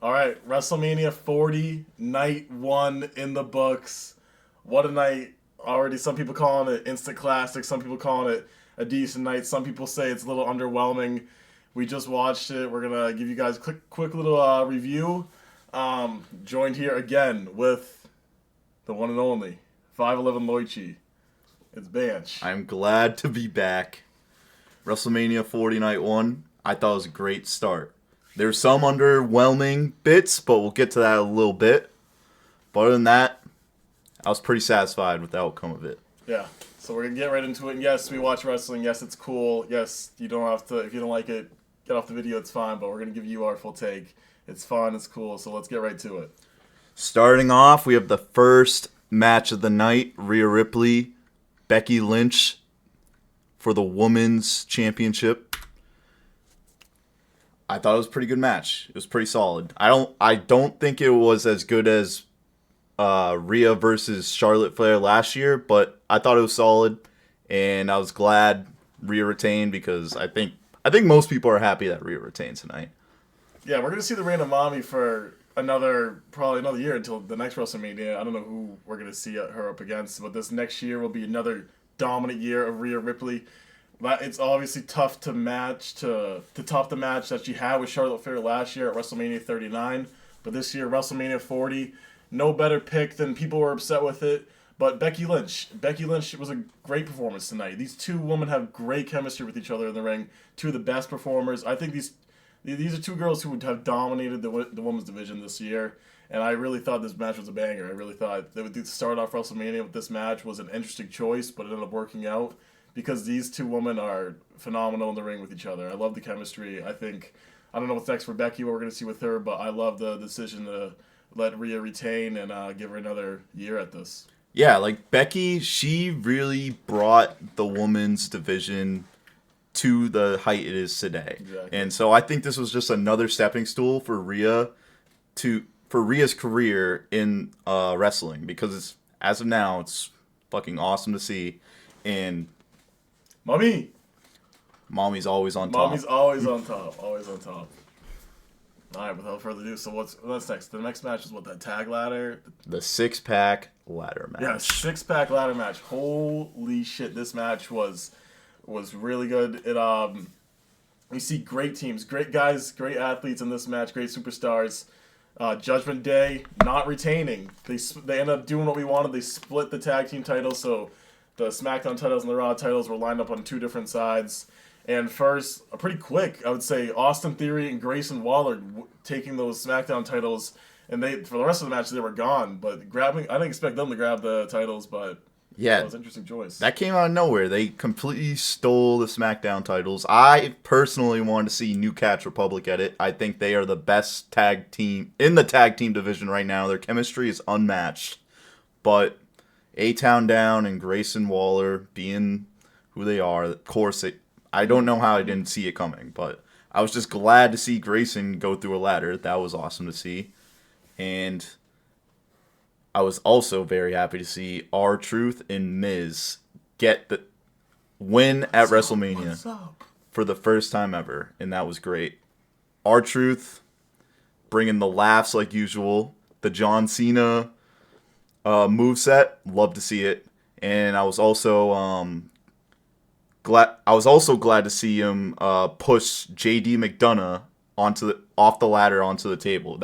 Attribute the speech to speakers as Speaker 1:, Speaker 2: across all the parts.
Speaker 1: All right, WrestleMania 40, night one in the books. What a night. Already, some people calling it instant classic. Some people calling it a decent night. Some people say it's a little underwhelming. We just watched it. We're going to give you guys a quick little review. Joined here again with the one and only 5'11 Loichi. It's Banch.
Speaker 2: I'm glad to be back. WrestleMania 40 Night 1, I thought it was a great start. There's some underwhelming bits, but we'll get to that in a little bit. But other than that, I was pretty satisfied with the outcome of it.
Speaker 1: Yeah, so we're going to get right into it. And yes, we watch wrestling. Yes, it's cool. Yes, you don't have to, if you don't like it, get off the video, it's fine. But we're going to give you our full take. It's fun, it's cool, so let's get right to it.
Speaker 2: Starting off, we have the first match of the night, Rhea Ripley, Becky Lynch for the Women's Championship. I thought it was a pretty good match. It was pretty solid. I don't think it was as good as Rhea versus Charlotte Flair last year, but I thought it was solid, and I was glad Rhea retained because I think most people are happy that Rhea retained tonight.
Speaker 1: Yeah, we're gonna see the reign of Mommy for probably another year until the next WrestleMania. I don't know who we're gonna see her up against, but this next year will be another dominant year of Rhea Ripley. It's obviously tough to top the match that she had with Charlotte Flair last year at WrestleMania 39, but this year WrestleMania 40, no better pick than people were upset with it. But Becky Lynch was a great performance tonight. These two women have great chemistry with each other in the ring. Two of the best performers. I think these are two girls who would have dominated the women's division this year, and I really thought this match was a banger. I really thought they would start off WrestleMania with this match was an interesting choice, but it ended up working out because these two women are phenomenal in the ring with each other. I love the chemistry. I don't know what's next for Becky, what we're going to see with her, but I love the decision to let Rhea retain and give her another year at this.
Speaker 2: Yeah, like Becky, she really brought the women's division to the height it is today.
Speaker 1: Exactly.
Speaker 2: And so I think this was just another stepping stool for Rhea's career in wrestling because as of now it's fucking awesome to see. And Mommy's always on top.
Speaker 1: Mommy's always on top. Always on top. All right, without further ado, so what's next? The next match is what, that tag ladder?
Speaker 2: The 6-pack ladder match.
Speaker 1: Yeah, 6-pack ladder match. Holy shit, this match was really good. You see great teams, great guys, great athletes in this match, great superstars. Judgment Day not retaining. They ended up doing what we wanted. They split the tag team titles, so the SmackDown titles and the Raw titles were lined up on two different sides. And first, pretty quick, I would say Austin Theory and Grayson Waller taking those SmackDown titles, and for the rest of the match they were gone. But I didn't expect them to grab the titles, but
Speaker 2: yeah,
Speaker 1: that was an interesting choice.
Speaker 2: That came out of nowhere. They completely stole the SmackDown titles. I personally wanted to see New Catch Republic at it. I think they are the best tag team in the tag team division right now. Their chemistry is unmatched. But A-Town Down and Grayson Waller being who they are, of course, I don't know how I didn't see it coming, but I was just glad to see Grayson go through a ladder. That was awesome to see. And I was also very happy to see R-Truth and Miz get the win at WrestleMania for the first time ever, and that was great. R-Truth bringing the laughs like usual. The John Cena moveset, love to see it. And I was also glad to see him push JD McDonough off the ladder onto the table.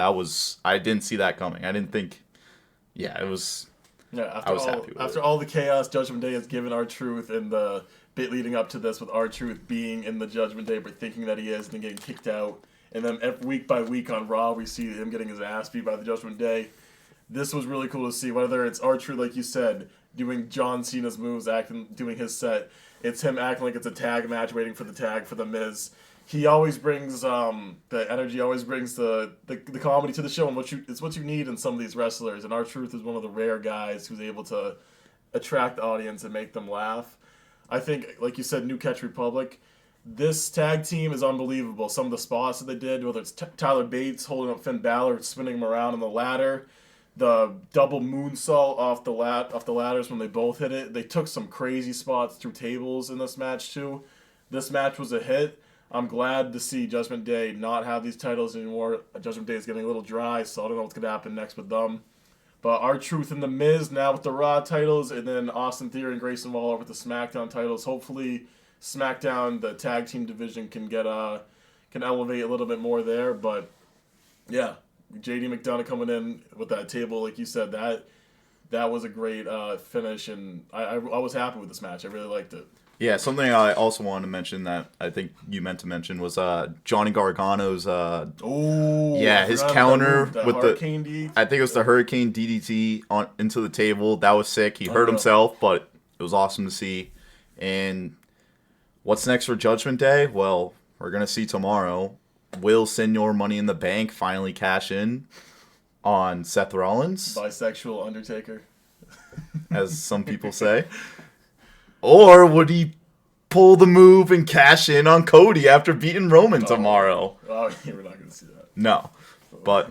Speaker 2: I didn't see that coming. I didn't think. Yeah, it was.
Speaker 1: Yeah,
Speaker 2: I was happy with
Speaker 1: after
Speaker 2: it.
Speaker 1: all the chaos Judgment Day has given R-Truth and the bit leading up to this with R-Truth being in the Judgment Day but thinking that he is and then getting kicked out, and then week by week on Raw we see him getting his ass beat by the Judgment Day. This was really cool to see. Whether it's R-Truth, like you said, doing John Cena's moves, doing his set. It's him acting like it's a tag match, waiting for the tag for the Miz. He always brings the energy, always brings the comedy to the show, and it's what you need in some of these wrestlers. And R-Truth is one of the rare guys who's able to attract the audience and make them laugh. I think, like you said, New Catch Republic. This tag team is unbelievable. Some of the spots that they did, whether it's Tyler Bates holding up Finn Balor, spinning him around on the ladder, the double moonsault off the ladders when they both hit it. They took some crazy spots through tables in this match too. This match was a hit. I'm glad to see Judgment Day not have these titles anymore. Judgment Day is getting a little dry, so I don't know what's going to happen next with them. But R-Truth and The Miz now with the Raw titles, and then Austin Theory and Grayson Waller with the SmackDown titles. Hopefully, SmackDown, the tag team division, can elevate a little bit more there. But yeah, JD McDonough coming in with that table, like you said, that was a great finish, and I was happy with this match. I really liked it.
Speaker 2: Yeah, something I also wanted to mention that I think you meant to mention was Johnny Gargano's his counter
Speaker 1: that
Speaker 2: with
Speaker 1: Hurricane DDT.
Speaker 2: I think it was the Hurricane DDT into the table. That was sick. He hurt
Speaker 1: Unreal.
Speaker 2: himself, but it was awesome to see. And what's next for Judgment Day? Well, we're gonna see tomorrow. Will Senior Money in the Bank finally cash in on Seth Rollins,
Speaker 1: Bisexual Undertaker.
Speaker 2: as some people say? Or would he pull the move and cash in on Cody after beating Roman tomorrow?
Speaker 1: Oh, we're not going to see that.
Speaker 2: No. But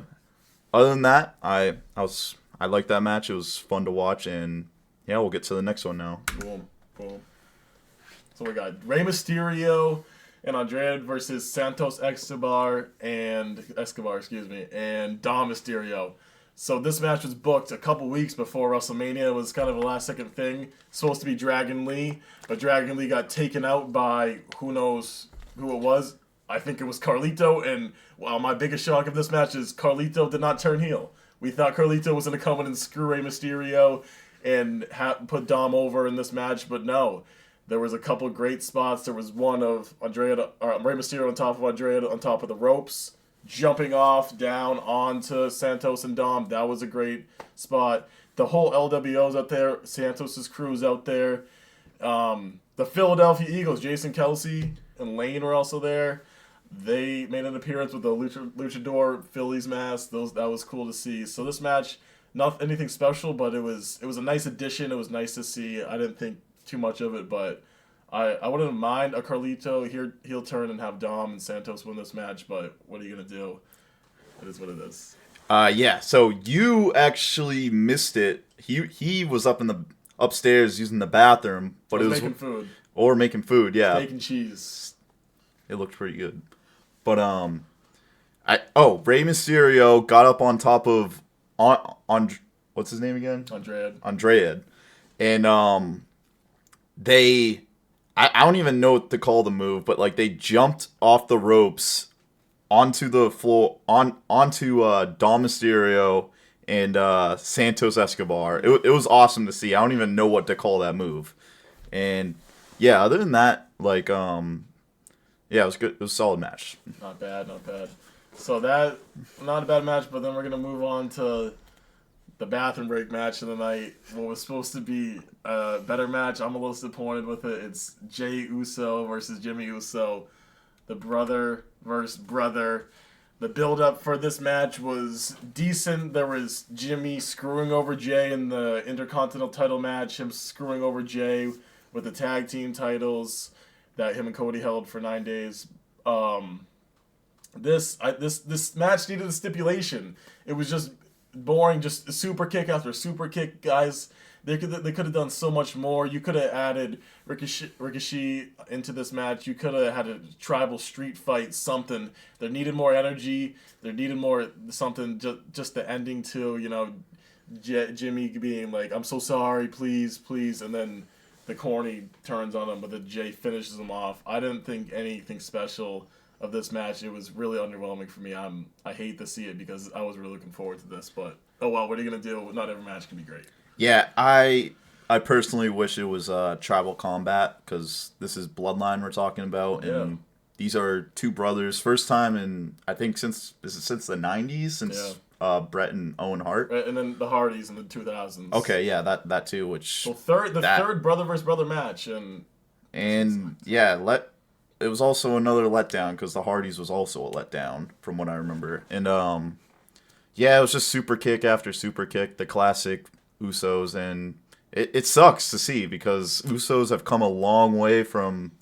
Speaker 2: other than that, I liked that match. It was fun to watch, and yeah, we'll get to the next one now.
Speaker 1: Boom. So we got Rey Mysterio and Andrade versus Santos Escobar and Dom Mysterio. So this match was booked a couple weeks before WrestleMania. It was kind of a last-second thing. Supposed to be Dragon Lee, but Dragon Lee got taken out by who knows who it was. I think it was Carlito, and my biggest shock of this match is Carlito did not turn heel. We thought Carlito was going to come in and screw Rey Mysterio and put Dom over in this match, but no. There was a couple great spots. There was one of Rey Mysterio on top of Andrade on top of the ropes, jumping off down onto Santos and Dom. That was a great spot. The whole LWO's out there. Santos' crew's out there. The Philadelphia Eagles, Jason Kelsey and Lane were also there. They made an appearance with the Luchador Phillies mask. That was cool to see. So this match, not anything special, but it was a nice addition. It was nice to see. I didn't think too much of it, but I wouldn't mind a Carlito heel turn and have Dom and Santos win this match, but what are you going to do? It is what it is.
Speaker 2: Yeah, so you actually missed it. He was up in the upstairs using the bathroom, but it was
Speaker 1: making food.
Speaker 2: Or making food, yeah.
Speaker 1: Steak and cheese.
Speaker 2: It looked pretty good. But Rey Mysterio got up on top of on what's his name again? Andrade. And I don't even know what to call the move, but like they jumped off the ropes onto the floor onto Dom Mysterio and Santos Escobar. It was awesome to see. I don't even know what to call that move. And yeah, other than that, like yeah, it was good. It was a solid match.
Speaker 1: Not bad. So that not a bad match, but then we're gonna move on to the bathroom break match of the night. What was supposed to be a better match, I'm a little disappointed with it. It's Jey Uso versus Jimmy Uso, the brother versus brother. The build-up for this match was decent. There was Jimmy screwing over Jey in the Intercontinental title match, him screwing over Jey with the tag team titles that him and Cody held for 9 days. This match needed a stipulation. It was just boring, just super kick after super kick, guys. They could have done so much more. You could have added Ricochet into this match. You could have had a tribal street fight, something. There needed more energy. There needed more something. Just the ending to Jimmy being like, "I'm so sorry, please," and then the corny turns on him, but then Jey finishes him off. I didn't think anything special of this match. It was really underwhelming for me. I hate to see it because I was really looking forward to this, but oh well, what are you gonna do? Not every match can be great.
Speaker 2: Yeah, I personally wish it was tribal combat because this is Bloodline we're talking about, and these are two brothers. First time in I think since the 90s since Bret and Owen Hart,
Speaker 1: and then the Hardys in the 2000s.
Speaker 2: Okay, yeah, that too. Which
Speaker 1: third brother versus brother match,
Speaker 2: and yeah, it was also another letdown because the Hardys was also a letdown from what I remember, and yeah, it was just super kick after super kick, the classic Usos, and it sucks to see because Usos have come a long way from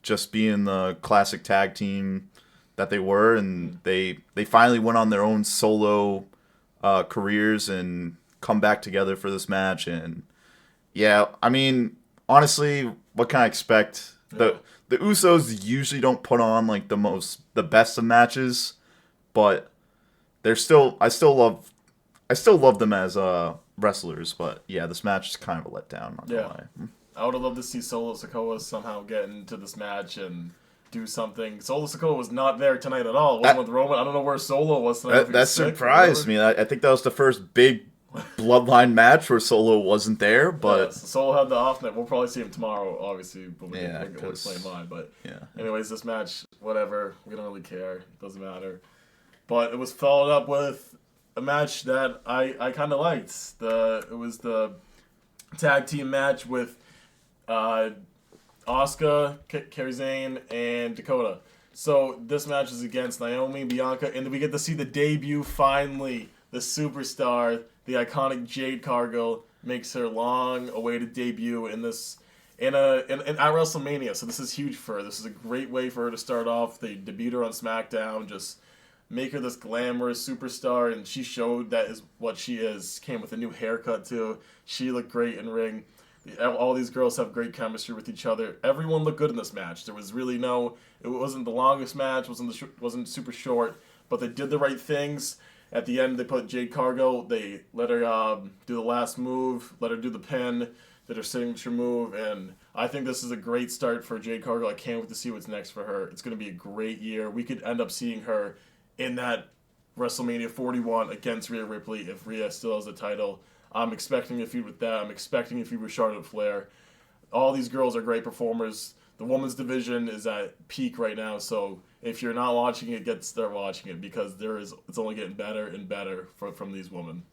Speaker 2: just being the classic tag team that they were, and they finally went on their own solo careers and come back together for this match. And yeah, I mean, honestly, what can I expect? The the Usos usually don't put on like the best of matches, but I still love them as wrestlers. But yeah, this match is kind of a letdown. Not gonna lie.
Speaker 1: I would have loved to see Solo Sikoa somehow get into this match and do something. Solo Sikoa was not there tonight at all. Wasn't with Roman. I don't know where Solo was tonight.
Speaker 2: That surprised me. I think that was the first big bloodline match where Solo wasn't there, but
Speaker 1: so Solo had the off night. We'll probably see him tomorrow, obviously, but we'll explain why. But anyways, this match, whatever, we don't really care. It doesn't matter. But it was followed up with a match that I kind of liked. It was the tag team match with Asuka, Kairi Sane, and Dakota. So this match is against Naomi, Bianca, and we get to see the debut finally. The superstar, the iconic Jade Cargill, makes her long-awaited debut at WrestleMania. So this is huge for her. This is a great way for her to start off. They debuted her on SmackDown, just make her this glamorous superstar, and she showed that is what she is. Came with a new haircut too. She looked great in ring. All these girls have great chemistry with each other. Everyone looked good in this match. There was really it wasn't the longest match, wasn't super short, but they did the right things. At the end, they put Jade Cargill. They let her do the last move, let her do the pin, did her signature move, and I think this is a great start for Jade Cargill. I can't wait to see what's next for her. It's going to be a great year. We could end up seeing her in that WrestleMania 41 against Rhea Ripley if Rhea still has the title. I'm expecting a feud with that. I'm expecting a feud with Charlotte Flair. All these girls are great performers. The women's division is at peak right now, so if you're not watching it, start watching it because it's only getting better and better from these women.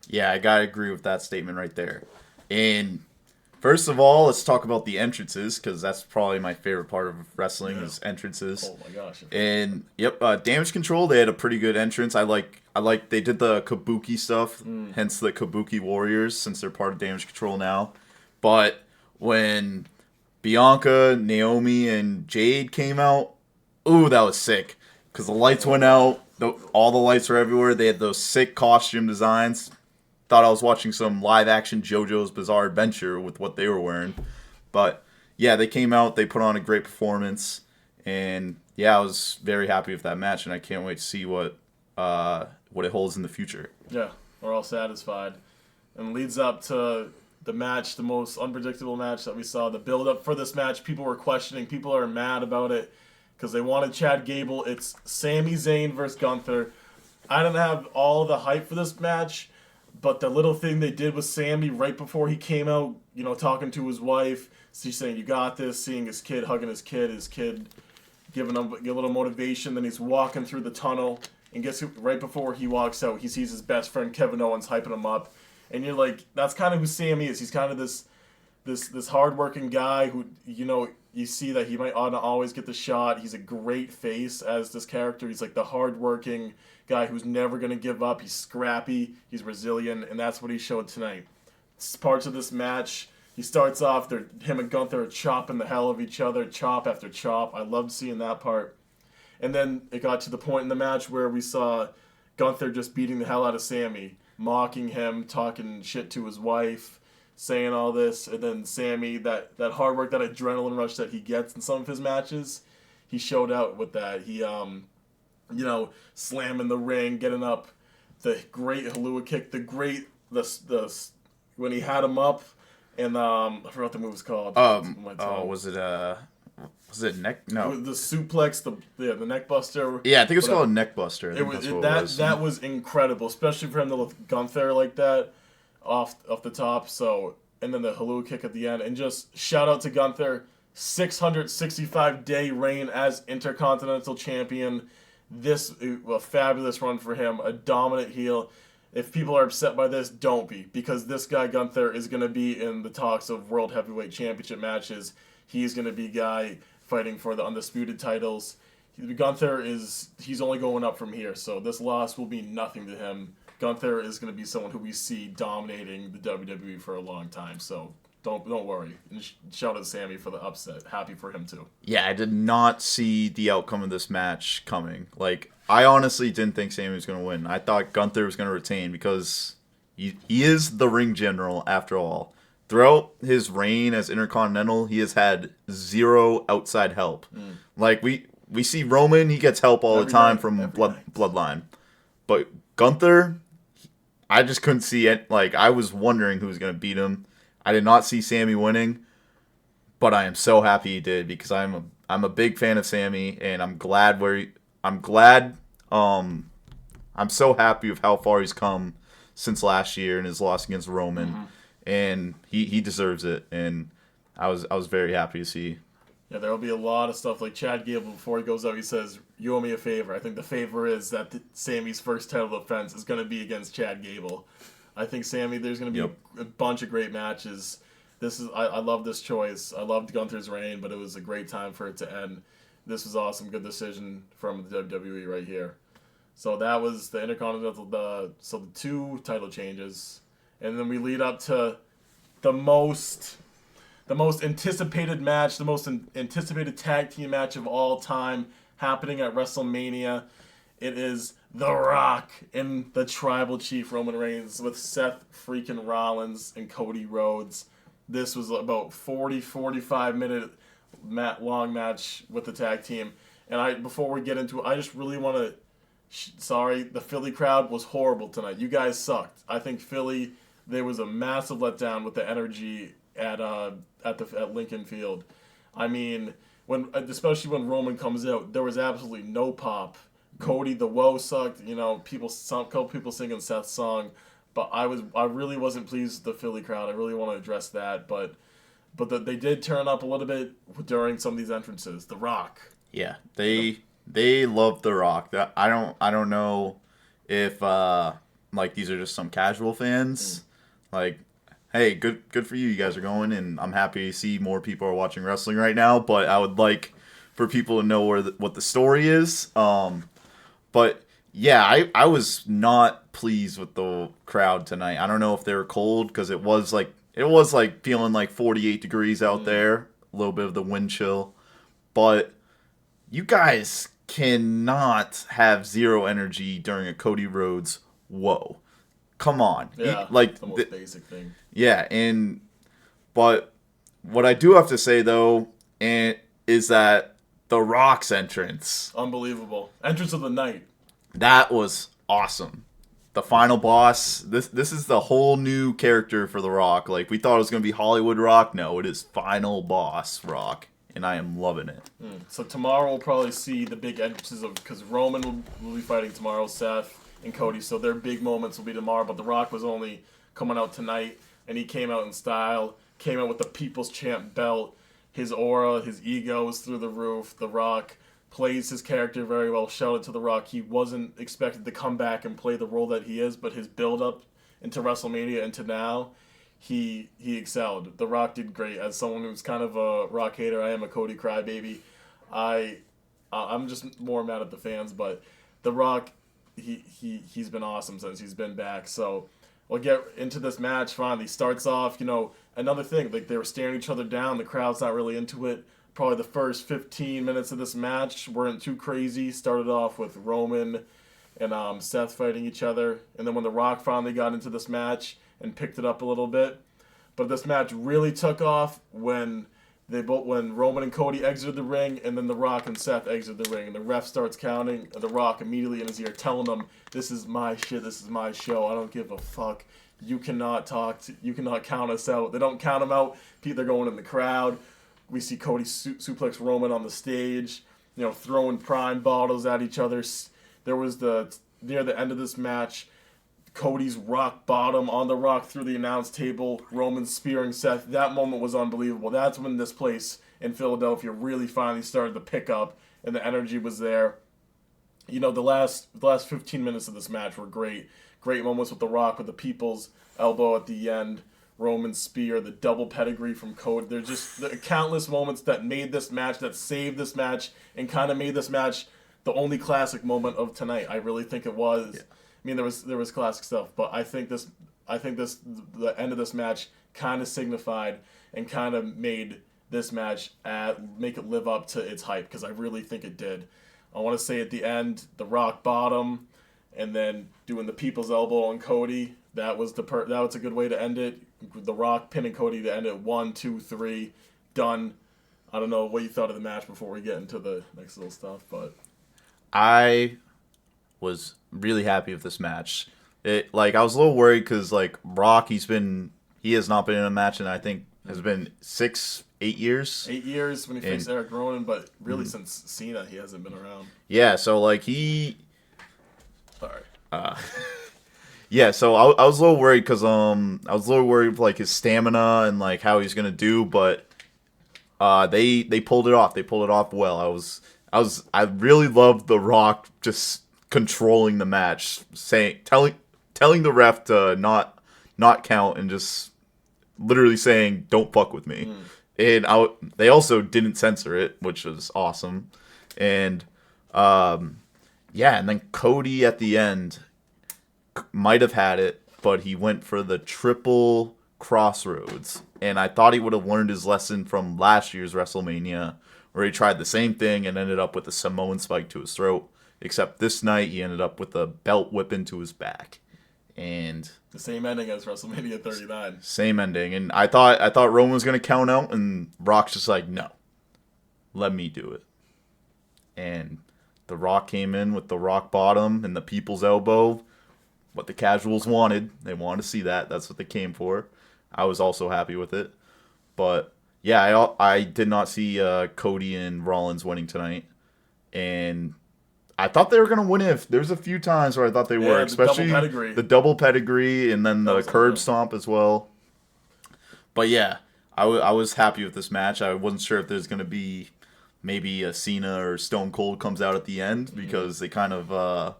Speaker 2: Yeah, I gotta agree with that statement right there. And first of all, let's talk about the entrances because that's probably my favorite part of wrestling is entrances.
Speaker 1: Oh my gosh!
Speaker 2: And Damage Control, they had a pretty good entrance. I like they did the Kabuki stuff, hence the Kabuki Warriors since they're part of Damage Control now. But when Bianca, Naomi, and Jade came out, ooh, that was sick. Because the lights went out, all the lights were everywhere. They had those sick costume designs. Thought I was watching some live-action JoJo's Bizarre Adventure with what they were wearing. But, yeah, they came out. They put on a great performance. And, yeah, I was very happy with that match. And I can't wait to see what it holds in the future.
Speaker 1: Yeah, we're all satisfied. And leads up to the match, the most unpredictable match that we saw. The build-up for this match, people were questioning. People are mad about it because they wanted Chad Gable. It's Sami Zayn versus Gunther. I didn't have all the hype for this match, but the little thing they did with Sami right before he came out, talking to his wife, she's saying, "You got this," seeing his kid, hugging his kid giving him a little motivation. Then he's walking through the tunnel, and guess who? Right before he walks out, he sees his best friend Kevin Owens hyping him up. And you're like, that's kind of who Sami is. He's kind of this hard-working guy who, you see that he might not always get the shot. He's a great face as this character. He's like the hard-working guy who's never going to give up. He's scrappy. He's resilient, and that's what he showed tonight. Parts of this match, he starts off, him and Gunther are chopping the hell of each other, chop after chop. I loved seeing that part. And then it got to the point in the match where we saw Gunther just beating the hell out of Sami, mocking him, talking shit to his wife, saying all this, and then Sami, that hard work, that adrenaline rush that he gets in some of his matches, he showed out with that. He, slamming the ring, getting up, the great Halua kick, when he had him up, and I forgot what the move was called.
Speaker 2: Was it neck? No.
Speaker 1: The suplex, the neck buster.
Speaker 2: Yeah, I think it was called a neck buster.
Speaker 1: That was incredible, especially for him to look Gunther like that off the top. So, and then the Halua kick at the end, and just shout out to Gunther, 665-day reign as Intercontinental Champion. This a fabulous run for him, a dominant heel. If people are upset by this, don't be, because this guy Gunther is going to be in the talks of World Heavyweight Championship matches. He's going to be guy fighting for the undisputed titles. Gunther he's only going up from here, so this loss will be nothing to him. Gunther is going to be someone who we see dominating the WWE for a long time, so don't worry. And shout out to Sami for the upset. Happy for him too.
Speaker 2: Yeah, I did not see the outcome of this match coming. Like, I honestly didn't think Sami was going to win. I thought Gunther was going to retain because he is the ring general after all. throughout his reign as Intercontinental, he has had zero outside help. Like we see Roman, he gets help all the time from Bloodline, but Gunther, I just couldn't see it. Like I was wondering who was going to beat him. I did not see Sammy winning, but I am so happy he did because I'm a big fan of Sammy, and I'm so happy with how far he's come since last year and his loss against Roman, and he deserves it, and I was very happy to see.
Speaker 1: Yeah, there will be a lot of stuff like Chad Gable before he goes out. He says, "You owe me a favor." I think the favor is that Sammy's first title defense is going to be against Chad Gable. I think Sammy, there's going to be a bunch of great matches. I love this choice. I loved Gunther's reign, but it was a great time for it to end. This was awesome. Good decision from the WWE right here. So that was the Intercontinental, the 2 title changes. And then we lead up to the most anticipated match, the most anticipated tag team match of all time happening at WrestleMania. It is The Rock and the Tribal Chief Roman Reigns with Seth freaking Rollins and Cody Rhodes. This was about 45 minute long match with the tag team. And before we get into it, I just really want to sorry, the Philly crowd was horrible tonight. You guys sucked. I think Philly, there was a massive letdown with the energy at Lincoln Field. I mean, especially when Roman comes out, there was absolutely no pop. Cody, the woe sucked. You know, couple people singing Seth's song, but I really wasn't pleased with the Philly crowd. I really want to address that, but they did turn up a little bit during some of these entrances. The Rock.
Speaker 2: Yeah, they love The Rock. I don't know if like these are just some casual fans. Like, hey, good for you. You guys are going, and I'm happy to see more people are watching wrestling right now. But I would like for people to know what the story is. But yeah, I was not pleased with the crowd tonight. I don't know if they were cold because it was like feeling like 48 degrees out there, a little bit of the wind chill. But you guys cannot have zero energy during a Cody Rhodes whoa. Come on.
Speaker 1: Yeah, like the most basic thing.
Speaker 2: Yeah, but what I do have to say though, is that The Rock's entrance,
Speaker 1: unbelievable. Entrance of the night.
Speaker 2: That was awesome. The final boss. This is the whole new character for The Rock. Like we thought it was gonna be Hollywood Rock. No, it is final boss Rock, and I am loving it.
Speaker 1: So tomorrow we'll probably see the big entrances because Roman will be fighting tomorrow, Seth and Cody. So their big moments will be tomorrow. But The Rock was only coming out tonight, and he came out in style. Came out with the People's Champ belt. His aura, his ego was through the roof. The Rock plays his character very well. Shout out to The Rock. He wasn't expected to come back and play the role that he is, but his build-up into WrestleMania and to now, he excelled. The Rock did great. As someone who's kind of a Rock hater, I am a Cody crybaby. I'm just more mad at the fans, but The Rock, he's been awesome since he's been back. So we'll get into this match finally. Starts off, another thing, like they were staring each other down. The crowd's not really into it. Probably the first 15 minutes of this match weren't too crazy. Started off with Roman and Seth fighting each other. And then when The Rock finally got into this match and picked it up a little bit. But this match really took off when Roman and Cody exited the ring, and then The Rock and Seth exited the ring. And the ref starts counting, and The Rock immediately in his ear telling them, "This is my shit, this is my show, I don't give a fuck. You cannot you cannot count us out." They don't count him out. They're going in the crowd. We see Cody suplex Roman on the stage, throwing prime bottles at each other. There was near the end of this match, Cody's rock bottom on The Rock through the announce table, Roman spearing Seth. That moment was unbelievable. That's when this place in Philadelphia really finally started to pick up, and the energy was there. The last 15 minutes of this match were great. Great moments with The Rock, with the people's elbow at the end, Roman's spear, the double pedigree from Cody. There's just the countless moments that made this match, that saved this match, and kind of made this match the only classic moment of tonight. I really think it was. Yeah. I mean, there was classic stuff, but I think the end of this match kind of signified and kind of made this match make it live up to its hype, because I really think it did. I want to say at the end, the rock bottom, and then doing the People's Elbow on Cody. That was a good way to end it. The Rock pinning Cody to end it 1, 2, 3, done. I don't know what you thought of the match before we get into the next little stuff, but
Speaker 2: I was really happy with this match. I was a little worried because Rock, he has not been in a match in I think has been 6, 8 years.
Speaker 1: 8 years when he faced Eric Rowan, but really since Cena he hasn't been around.
Speaker 2: Yeah, so he.
Speaker 1: Sorry.
Speaker 2: Yeah, so I was a little worried because I was a little worried with his stamina and how he's gonna do, but they pulled it off. They pulled it off well. I really loved The Rock just controlling the match, telling the ref to not count and just literally saying don't fuck with me. And they also didn't censor it, which was awesome. And and then Cody at the end might have had it, but he went for the triple crossroads. And I thought he would have learned his lesson from last year's WrestleMania, where he tried the same thing and ended up with a Samoan spike to his throat. Except this night, he ended up with a belt whip into his back. And
Speaker 1: the same ending as WrestleMania 39.
Speaker 2: Same ending. And I thought Roman was going to count out, and Rock's just no. Let me do it. And The Rock came in with the rock bottom and the People's Elbow. What the casuals wanted. They wanted to see that. That's what they came for. I was also happy with it. But yeah, I did not see Cody and Rollins winning tonight. And I thought they were going to win it. There's a few times where I thought they were, especially the double pedigree and then the curb stomp as well. But yeah, I was happy with this match. I wasn't sure if there's going to be maybe a Cena or Stone Cold comes out at the end because they kind of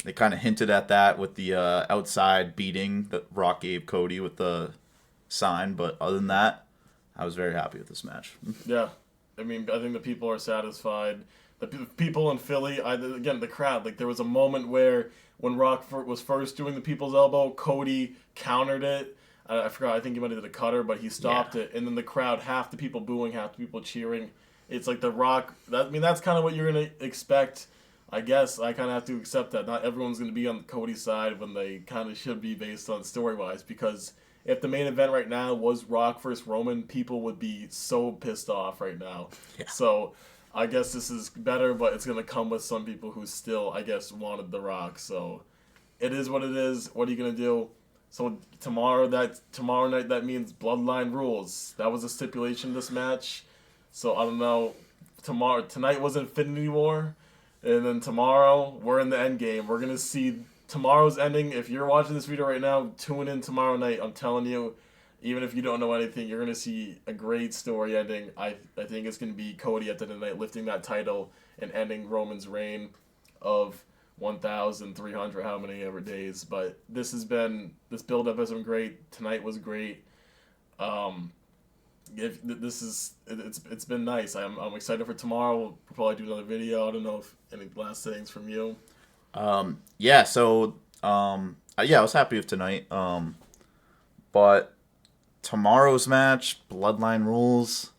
Speaker 2: hinted at that with the outside beating that Rock gave Cody with the sign. But other than that, I was very happy with this match.
Speaker 1: Yeah. I mean, I think the people are satisfied. The people in Philly, again, the crowd, there was a moment where when Rock was first doing the People's Elbow, Cody countered it. I forgot, I think he might have did a cutter, but he stopped it. And then the crowd, half the people booing, half the people cheering. It's The Rock, that's kind of what you're going to expect. I guess I kind of have to accept that. Not everyone's going to be on Cody's side when they kind of should be based on story-wise, because if the main event right now was Rock versus Roman, people would be so pissed off right now. Yeah. So I guess this is better, but it's going to come with some people who still, I guess, wanted The Rock. So it is what it is. What are you going to do? So tomorrow night, that means Bloodline rules. That was a stipulation of this match. So I don't know. Tonight was Infinity War. And then tomorrow, we're in the end game. We're going to see tomorrow's ending. If you're watching this video right now, tune in tomorrow night. I'm telling you, even if you don't know anything, you're going to see a great story ending. I think it's going to be Cody at the end of the night lifting that title and ending Roman's reign of 1,300 how many ever days. But this build-up has been great. Tonight was great. It's been nice. I'm excited for tomorrow. We'll probably do another video. I don't know if any last things from you.
Speaker 2: I was happy with tonight. But tomorrow's match, Bloodline rules,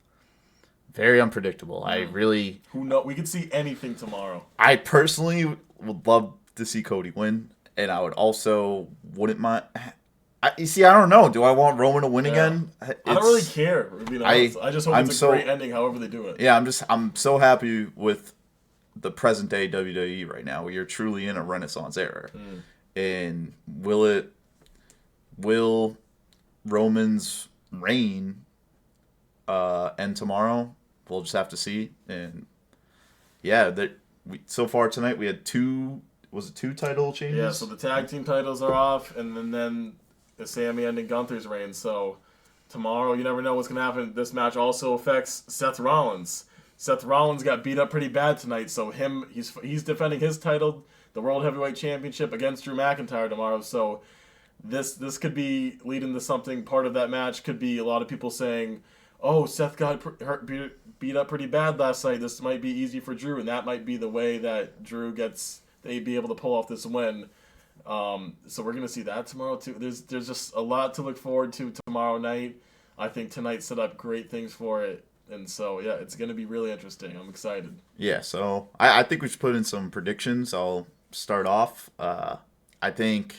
Speaker 2: very unpredictable.
Speaker 1: Who knows? We could see anything tomorrow.
Speaker 2: I personally would love to see Cody win, and I would also wouldn't mind. I don't know. Do I want Roman to win again?
Speaker 1: I don't really care. I just hope it's a great ending, however they do it.
Speaker 2: Yeah, I'm so happy with the present day WWE right now. We are truly in a Renaissance era. And will Roman's reign end tomorrow? We'll just have to see. And yeah, so far tonight we had two title changes?
Speaker 1: Yeah, so the tag team titles are off, and then the Sami ending Gunther's reign. So tomorrow, you never know what's going to happen. This match also affects Seth Rollins. Seth Rollins got beat up pretty bad tonight, so he's defending his title, the World Heavyweight Championship, against Drew McIntyre tomorrow. So this could be leading to something. Part of that match could be a lot of people saying, "Oh, Seth got beat up pretty bad last night. This might be easy for Drew," and that might be the way that Drew they'd be able to pull off this win. So we're gonna see that tomorrow too. There's just a lot to look forward to tomorrow night. I think tonight set up great things for it. And so, yeah, it's going to be really interesting. I'm excited.
Speaker 2: Yeah, so I think we should put in some predictions. I'll start off. I think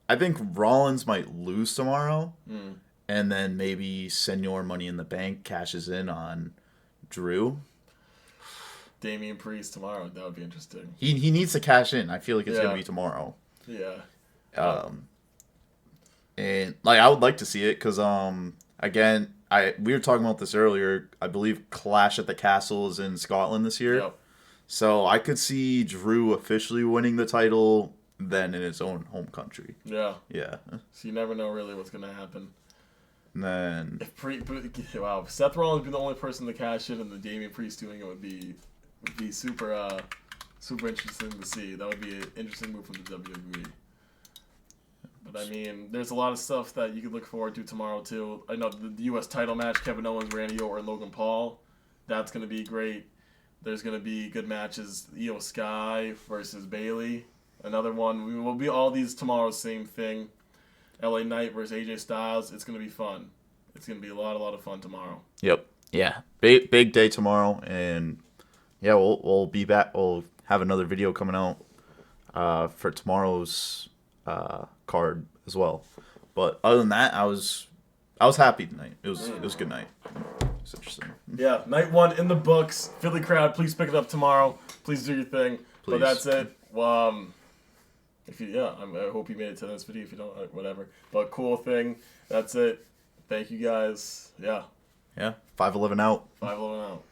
Speaker 2: Rollins might lose tomorrow, and then maybe Senor Money in the Bank cashes in on Drew.
Speaker 1: Damian Priest tomorrow. That would be interesting.
Speaker 2: He needs to cash in. I feel like it's gonna be tomorrow.
Speaker 1: Yeah.
Speaker 2: And like I would like to see it because again we were talking about this earlier. I believe Clash at the Castle is in Scotland this year.
Speaker 1: Yep.
Speaker 2: So I could see Drew officially winning the title then in his own home country.
Speaker 1: Yeah.
Speaker 2: Yeah.
Speaker 1: So you never know really what's gonna happen.
Speaker 2: And then
Speaker 1: wow, Seth Rollins being the only person to cash in, and the Damian Priest doing it would be super super interesting to see. That would be an interesting move from the WWE. But I mean, there's a lot of stuff that you could look forward to tomorrow too. I know the U.S. title match, Kevin Owens, Randy Orton, and Logan Paul. That's gonna be great. There's gonna be good matches. Io Sky versus Bayley. Another one. We will be all these tomorrow. Same thing. LA Knight versus AJ Styles. It's gonna be fun. It's gonna be a lot of fun tomorrow.
Speaker 2: Yep. Yeah. Big day tomorrow, and yeah, we'll be back. We'll have another video coming out for tomorrow's card as well. But other than that, I was happy tonight. It was a good night. It's interesting.
Speaker 1: Yeah, night 1 in the books. Philly crowd, please pick it up tomorrow. Please do your thing.
Speaker 2: Please.
Speaker 1: But that's it. Well, I hope you made it to this video. If you don't, whatever. But cool thing. That's it. Thank you guys. Yeah.
Speaker 2: Yeah. 511 out.
Speaker 1: 511 out.